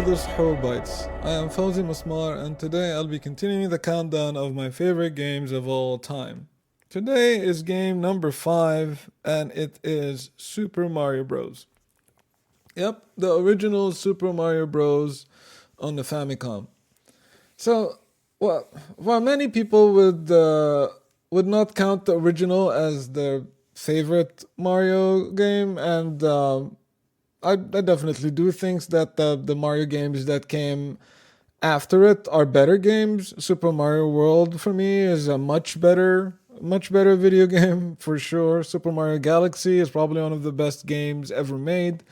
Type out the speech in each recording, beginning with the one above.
another Suhoor Bites. I am Fawzi Masmar, and today I'll be continuing the countdown of my favorite games of all time. Today is game number 5, and it is Super Mario Bros. Yep, the original Super Mario Bros. On the Famicom. So, well, while many people would not count the original as their favorite Mario game, and I definitely do think that the Mario games that came after it are better games. Super Mario World for me is a much better video game for sure. Super Mario Galaxy is probably one of the best games ever made.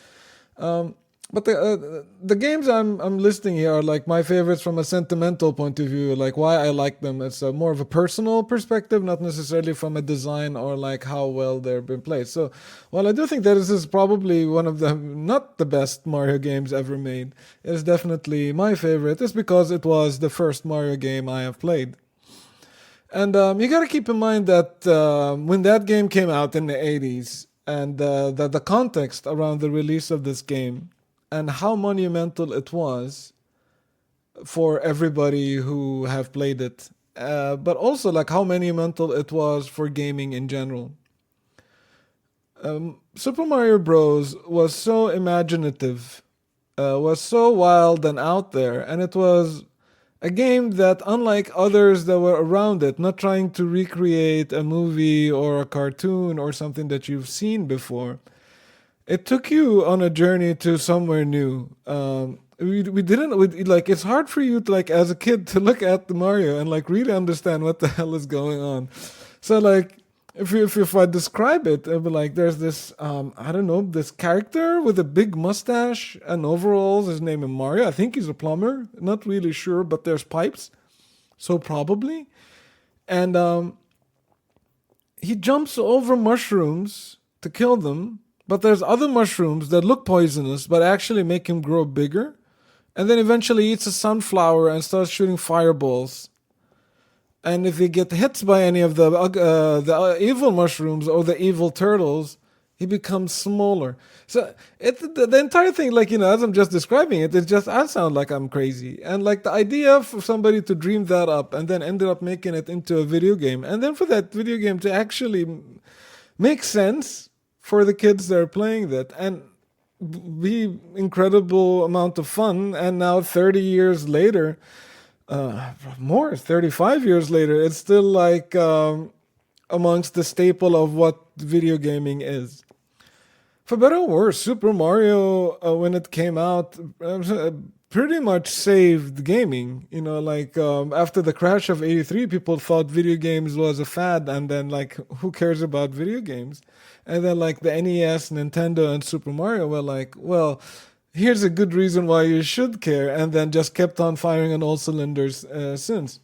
Um, but the games I'm listing here are like my favorites from a sentimental point of view, like why I like them. It's more of a personal perspective, not necessarily from a design or like how well they've been played. So, while I do think that this is probably one of the not the best Mario games ever made, it's definitely my favorite. It's because it was the first Mario game I have played. And you got to keep in mind that when that game came out in the 80s, and the context around the release of this game and how monumental it was for everybody who have played it, but also like how monumental it was for gaming in general. Super Mario Bros. Was so imaginative, was so wild and out there, and it was a game that, unlike others that were around it, not trying to recreate a movie or a cartoon or something that you've seen before, it took you on a journey to somewhere new. We didn't like it's hard for you to like as a kid to look at the Mario and like really understand what the hell is going on. So like if I describe it, it'd be like there's this I don't know, this character with a big mustache and overalls. His name is Mario. I think he's a plumber. Not really sure, but there's pipes, so probably. And he jumps over mushrooms to kill them, but there's other mushrooms that look poisonous but actually make him grow bigger. And then eventually eats a sunflower and starts shooting fireballs. And if he gets hit by any of the evil mushrooms or the evil turtles, he becomes smaller. So the entire thing, like as I'm just describing it, it's just I sound like I'm crazy. And like the idea for somebody to dream that up and then ended up making it into a video game, and then for that video game to actually make sense for the kids that are playing that and be incredible amount of fun. And now 30 years later, more 35 years later, it's still like amongst the staple of what video gaming is. For better or worse, Super Mario, when it came out, pretty much saved gaming. Like after the crash of 83, people thought video games was a fad, and then like who cares about video games? And then like the NES, Nintendo, and Super Mario were like, well, here's a good reason why you should care, and then just kept on firing on all cylinders since.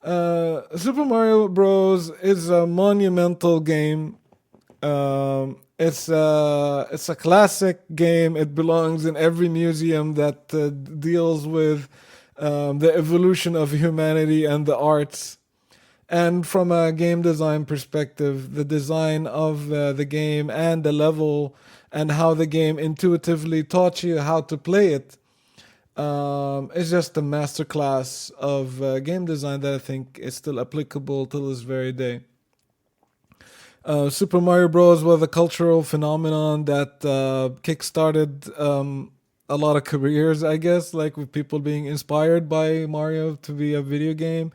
Super Mario Bros. Is a monumental game. It's a classic game. It belongs in every museum that deals with the evolution of humanity and the arts. And from a game design perspective, the design of the game and the level and how the game intuitively taught you how to play it is just a masterclass of game design that I think is still applicable to this very day. Super Mario Bros. Was a cultural phenomenon that kickstarted a lot of careers, I guess, like with people being inspired by Mario to be a video game.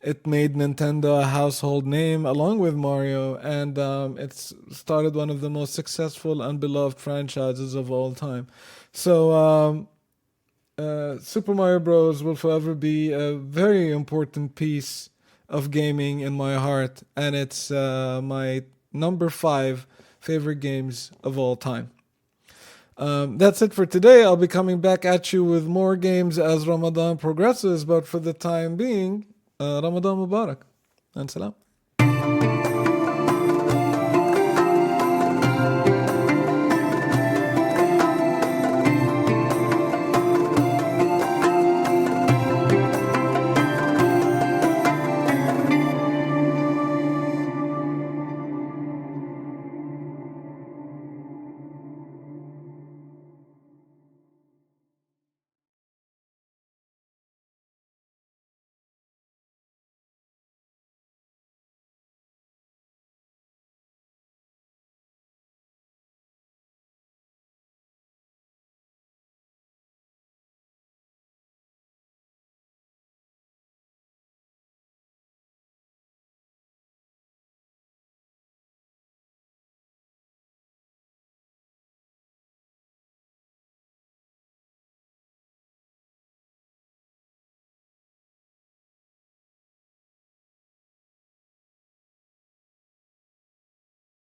It made Nintendo a household name along with Mario, and it's started one of the most successful and beloved franchises of all time. So, Super Mario Bros. Will forever be a very important piece of gaming in my heart, and it's my number 5 favorite games of all time. That's it for today. I'll be coming back at you with more games as Ramadan progresses, but for the time being, Ramadan Mubarak and salam.